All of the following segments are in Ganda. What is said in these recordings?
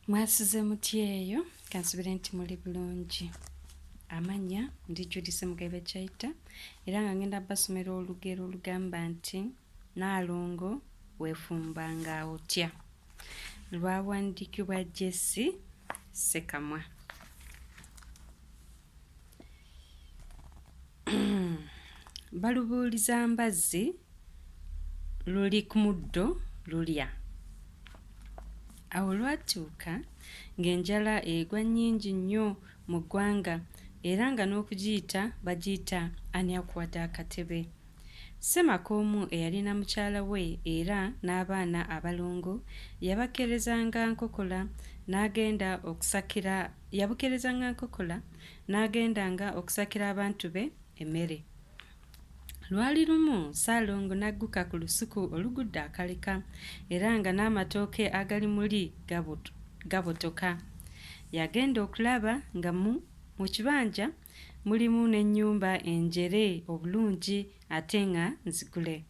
Mwasize mutya eyo kansubire nti muli bulungi. Amanya ndi Judith Mugabe Chaita era nga ngenda basomera olugero olugamba nti Naalongo weefumbanga otya, lwawandiikibwa Jesse Ssekamwa. Balubuuliza mbazzi luli ku muddo lulya. Awo lwatuuka ng'enjala egwa nnyingi nnyo mu ggwanga era nga n'okugiyita bagiyita ani akwata akatebe. Ssemakoomu eyalina mukyala we era n'abaana abalongo yabukerezanga nkokola n'agendanga okusakira abantu be emmere. Lwali lumu Ssaalongo n'agguka ku lusuku olugudde akaleka era nga n'amatooke agali muli gabotoka. Yagenda okulaba nga mu kibanja mulimu n'ennyumba enjere obulungi ate nga nzigule.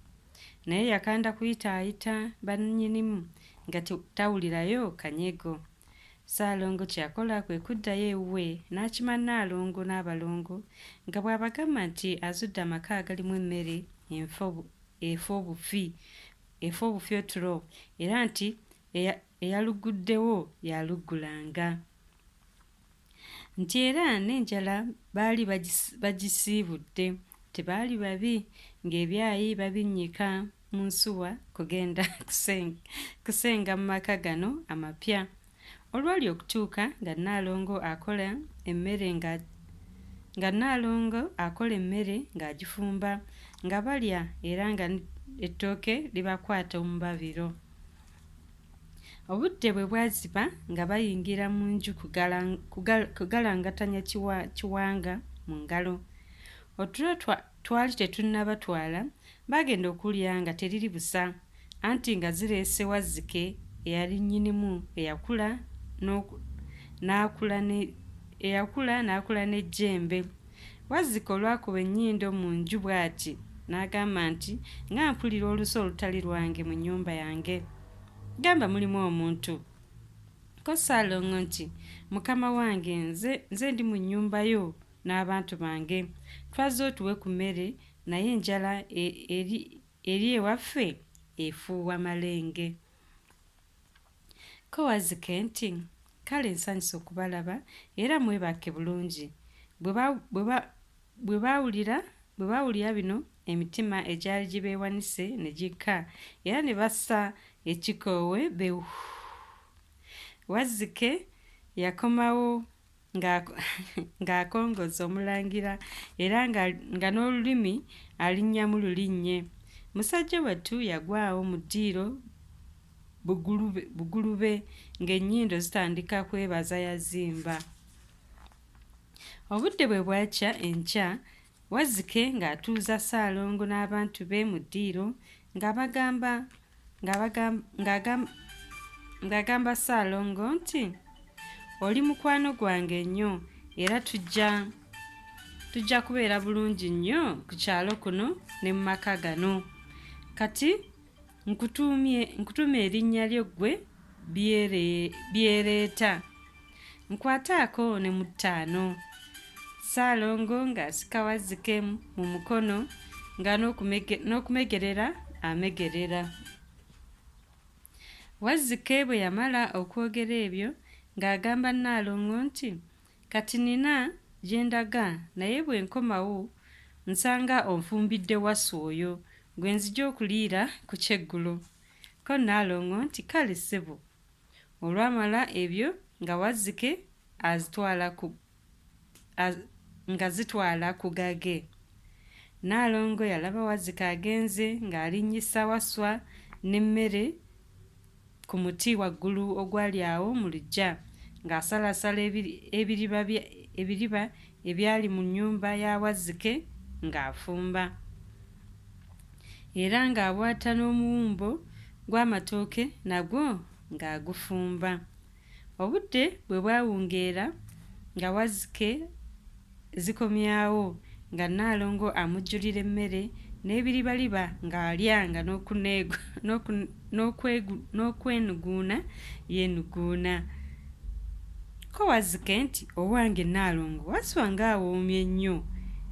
Naye yakanda kuyitaayita bannyinimu nga tawulirayo kanyigo. Ssaalongo kye yakola kwe kuddayo ewuwe n'akima Naalongo n'abalongo nga bw'abagamba nti azudde amaka agalimu emmere efa obufi otulo era nti eyaluguddewo yaluggulanga. Nti era n'enjala baali bagisiibudde, tebaali babi ng'ebyayi babinnyika mu nsuwa kugenda kusenga mu maka gano amapya. Olwali okutuuka nga Naalongo akola emmere ng'agifumba nga balya era nga ettooke libakwata mu mbabiro. Obudde bwe bwaziba nga bayingira mu nju kugalangatanya kiwanga mu ngalo. Otulo twali tetunnabatwala bagenda okulya nga teriri busa anti nga zireese Wazzike eyali nnyinimu eyakula n'akula n'ejjembe. Wazzike olwakuba ennyindo mu nju bw'ati n'agamba nti nga mpulira oluso olutali lwange mu nnyumba yange. Gamba mulimu omuntu. Ko Ssaalongo nti mukama wange nze ndi mu nnyumba yo n'abantu bange, twazze otuwe ku mmere naye enjala eri ewaffe efuuwa malenge. Ko Wazzike nti kale nsanyuse okubalaba era mwebake bulungi. Bwe baawulira bino emitima egyali gibeewanise ne gikka era ne bassa ekikoowe bewu. Wazzike yakomawo ng'akongozza omulangira era nga n'olulimi alinnyamu lulinnye. Musajja wattu yagwawo mu ddiiro bugulube ng'ennyindo zitandika kwebaza yazimba. Obudde bwe bwakya enkya, Wazzike ng'atuuza Ssaalongo n'abantu be mu ddiiro ng'agamba Ssaalongo nti oli mukwano gwange nnyo era tujja kubeera bulungi nnyo ku kyalo kuno ne mu maka gano. Kati nkutumye erinnya lyo ggwe Byereeta. Nkwataako ne mu ttaano. Ssaalongo ng'asika Wazzike mu mukono nga n'okumegerera amegerera. Wazzike bwe yamala okwogera ebyo ng'agamba Naalongo nti kati nina gye ndaga naye bwe nkomawo nsanga onfumbidde wasu oyo gwe nzija okuliira ku kyeggulo. Ko Naalongo nti kale ssebo. Olwamala ebyo nga Wazzike zitwala ku gage. Naalongo yalaba Wazzike agenze ng'alinnyisa waswa n'emmere ku muti waggulu ogwali awo mu luggya ng'asalasala ebiriba ebyali mu nnyumba ya Wazzike ng'afumba era ng'abwata n'omuwumbo gw'amatooke nagwo ng'agufumba. Obudde bwe bwawungeera nga Wazzike zikomyawo nga Naalongo amujjulira emmere n'ebiribaliba ng'alyanga n'okwenuguuna yenuguuna. ko Wazzike nti owange Nnaalongo Wasswa ng'awoomye nnyo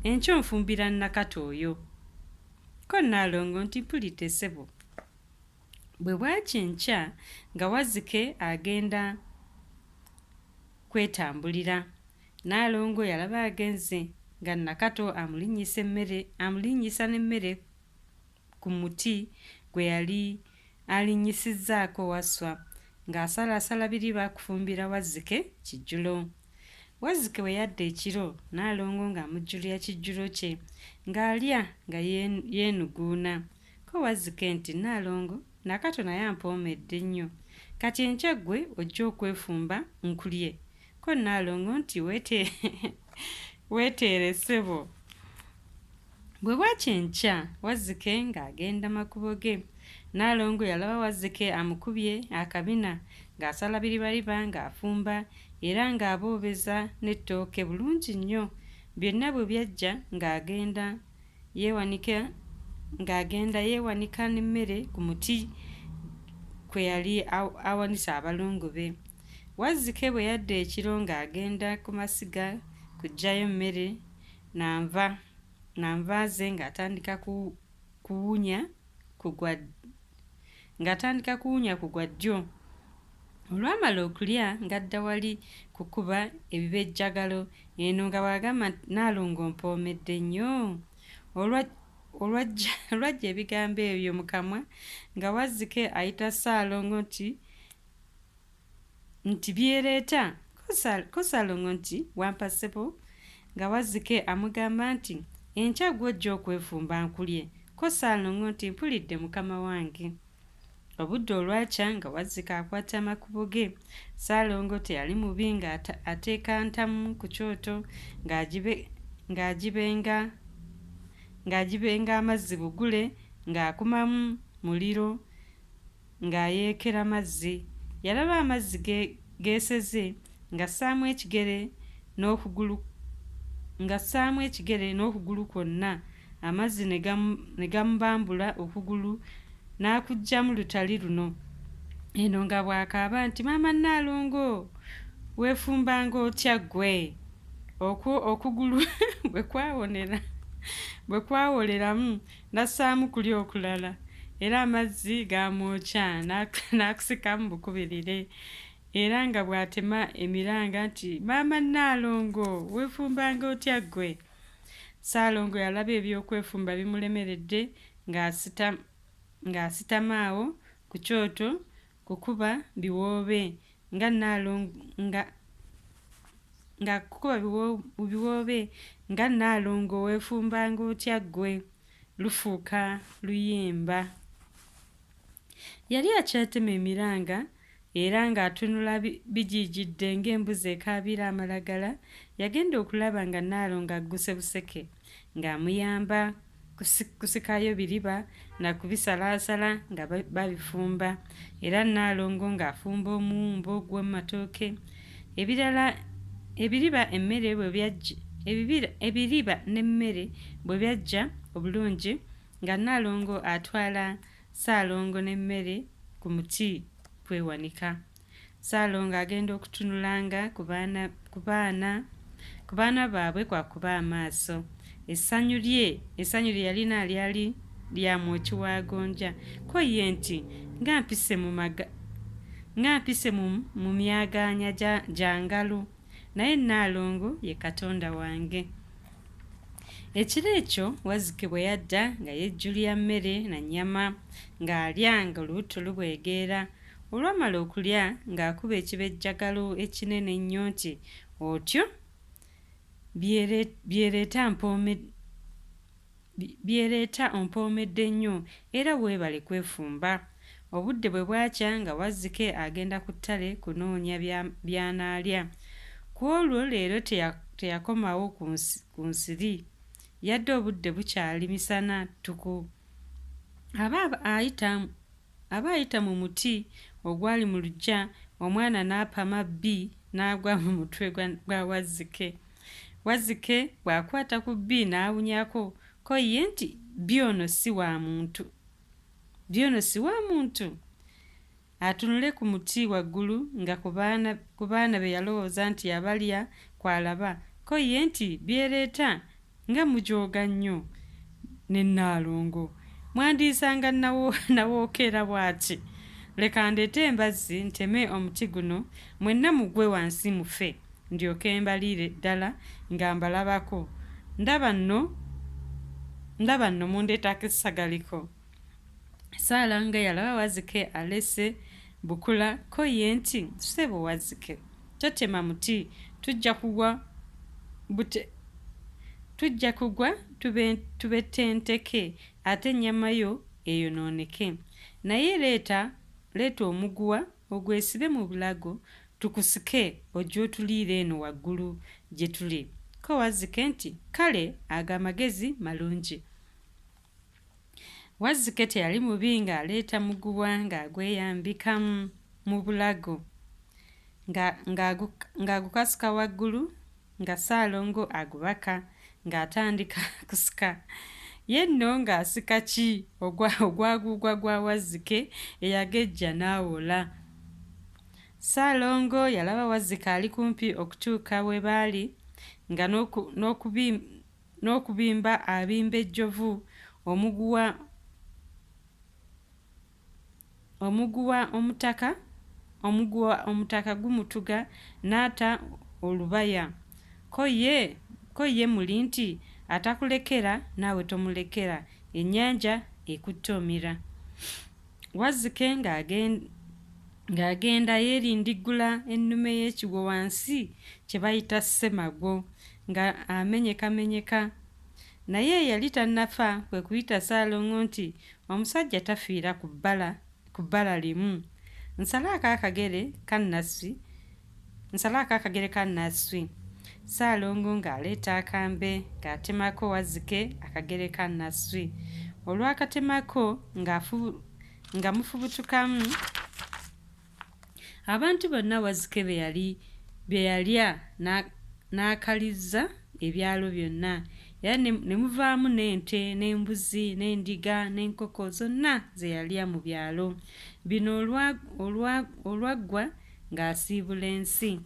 enkyo nfumbira Nakato oyo. Ko Nnaalongo nti mpulidde ssebo. Bwe bwakya enkya nga Wazzike agenda kwetambulira, Nnaalongo yalaba agenze nga Nakato amulinnyisa n'emmere ku muti gwe yali alinnyisizzaako Wasswa ng'asalaasala biriba kufumbira Wazzike kijjulo. Wazzike bwe yadda ekiro, Nnaalongo ng'amujjulira kijjulo kye ng'alya nga yeenuguuna. Ko Wazzike nti Nnaalongo, Nakato naye ampoomedde nnyo, kati enkya ggwe ojja okwefumba nkulye. Ko Nnaalongo nti weeteere ssebo. Bwe bwakya enkya Wazzike ng'agenda makubo ge, Nnaalongo yalaba Wazzike amukubye akabina ng'asala biribariba ng'afumba era ng'aboobeza n'ettooke bulungi nnyo. Byonna bwe byajja ng'agenda yeewanika n'emmere ku muti kwe yali awanise abalongo be. Wazzike bwe yadda ekiro ng'agenda ku masiga kuggyayo mmere nanva ze ng'atandika kuwunya ku gwa ddyo. Olwamala okulya ng'adda wali kukuba ebibejjagalo, eno nga bw'agamba Nnaalongo mpoomedde nnyo. Olwajja ebigambo ebyo mu kamwa nga Wazzike ayita Ssaalongo nti byereeta. Ko Ssaalongo nti wampa ssebo, nga Wazzike amugamba nti enkya gw'ojja okwefumba nkulye. Ko Ssaalongo nti mpulidde mukama wange. Obudde olwakya nga Wazzike akwata amakubo ge, Ssaalongo teyali mubi ng'ateeka ntamu ku kyoto ng'agibenga amazzi bugule ng'akumamu muliro ng'ayeekera mazzi. Yalaba amazzi geeseze ng'assaamu ekigere n'okugulu kwonna, amazzi ne gamubambula okugulu n'akuggyamu lutali luno. Eno nga bw'akaaba nti maama Nnaalongo weefumbanga otya ggwe? Okugulu bwe kwawoleramu n'assaamu kuli okulala era amazzi gaamwokya n'akusikamu bukubirire era nga bw'atema emiranga nti maama Nnaalongo weefumbanga otya ggwe? Ssaalongo yalaba ebyokwefumba bimulemeredde ng'asitama awo ku kyoto kukuba biwoobe nga Nnaalongo weefumbanga otya ggwe? Lufuuka luyimba. Yali akyatema emiranga era ng'atunula bijiijidde ng'embuzi ekaabira amalagala. Yagenda okulaba nga Nnaalongo agguse buseke ng'amuyamba kusikayo biriba na kubisalaasala nga babifumba era Nnaalongo ng'afumba omuwumbo gw'amatooke. Ebiriba n'emmere bwe byajja obulungi nga Nnaalongo atwala Ssaalongo n'emmere ku muti kwewanika. Ssaalongo agenda okutunulanga ku baana baabwe kwakuba amaaso. Essanyu lye yalina lyali lyamwoki wa gonja. Ko ye nti ng'ampise mu myagaanya gya ngalo, naye Nnaalongo ye Katonda wange. Ekiro ekyo Wazzike bwe yadda nga yejjulira mmere na nnyama ng'alya nga olubuto lubwegeera. Olwamala okulya ng'akuba ekibejjagalo ekinene ennyo nti otyo byereeta ompoomedde nnyo era weebale kwefumba. Obudde bwe bwakya nga Wazzike agenda ku ttale kunoonya by'anaalya. Ku olwo leero teyakomawo ku nsiri, yadde obudde bukyali misana ttuku. Aba ayita mu muti ogwali mu luggya, omwana n'apama bbi n'agwa mu mutwe gwa Wazzike. Wazzike bw'akwata ku bbi n'awunyako, ko ye nti bbi ono si wa muntu. atunule ku muti waggulu nga ku baana be yalowooza nti abalya kwalaba ko ye nti byereeta nga mujooga nnyo ne Nnaalongo. Mwandiisanga nawookera bw'ati. Leka ndeete embazzi nteme omuti guno mwenna mugwe wansi mufe ndyoke mbaliire ddala nga mbalabako. Ndaba nno mundeetako essagaliko. Ssaalongo yalaba Wazzike alese bukula ko ye nti ssebo Wazzike totema muti tujja kugwa tubetenteke ate ennyama yo eyonooneke. Naye leeta omuguwa ogwesibe mu bulago tukusike ojje otuliire eno waggulu gye tuli. Ko Wazzike nti kale ago amagezi malungi. Wazzike teyali mubi ng'aleeta muguwa ng'agweyambika mu bulago ng'agukasuka waggulu nga Ssaalongo agubaka ng'atandika kusika. Ye nno ng'asika ki ogwagugwa gwa Wazzike eyagejja n'awola. Ssaalongo yalaba Wazzike ali kumpi okutuuka we baali nga n'okubimba abimba ejjovu omuguwa omutaka gumutuga n'ata olubaya. Ko ye muli nti atakulekera naawe tomulekera, ennyanja ekuttomera. Wazzike ng'agenda yeerindiggula ennume y'ekigwo wansi kye bayita Ssemago nga amenyekamenyeka. Naye yali tannafa kwe kuyita Ssaalongo nti omusajja tafiira ku bbala limu. Nsalaako akagere kannasswi. Ssaalongo ng'aleeta akambe ng'atemako Wazzike akagere kannasswi. Olwakatemako nga mufubutukamu, abantu bonna Wazzike bye yalya n'akalizza ebyalo byonna. Era ne muvaamu n'ente n'embuzi n'endiga n'enkoko zonna ze yalya mu byalo. Bino olwaggwa ng'asiibula ensi.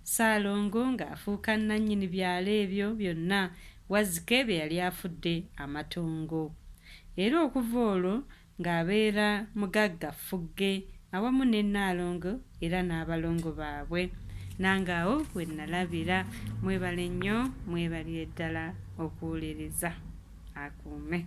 Ssaalongo ng'afuuka nannyini byalo ebyo byonna Wazzike bye yali afudde amatongo. Era okuva olwo ng'abeera mugagga Ffugge awamu ne Nnaalongo era n'abalongo baabwe. Nange awo we nalabira. Mwebale nnyo, mwebalire ddala okuwuliriza. Akuume.